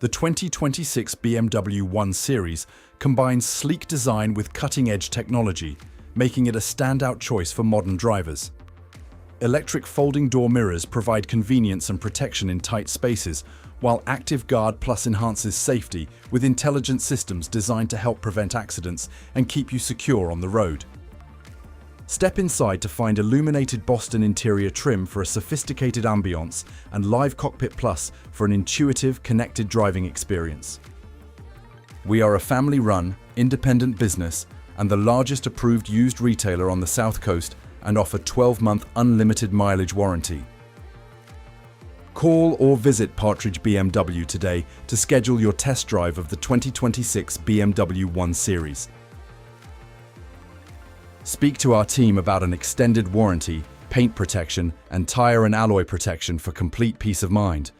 The 2026 BMW 1 Series combines sleek design with cutting-edge technology, making it a standout choice for modern drivers. Electric folding door mirrors provide convenience and protection in tight spaces, while Active Guard Plus enhances safety with intelligent systems designed to help prevent accidents and keep you secure on the road. Step inside to find illuminated Boston interior trim for a sophisticated ambiance and live Cockpit Plus for an intuitive, connected driving experience. We are a family-run, independent business and the largest approved used retailer on the South Coast and offer 12-month unlimited mileage warranty. Call or visit Partridge BMW today to schedule your test drive of the 2026 BMW 1 Series. Speak to our team about an extended warranty, paint protection, and tire and alloy protection for complete peace of mind.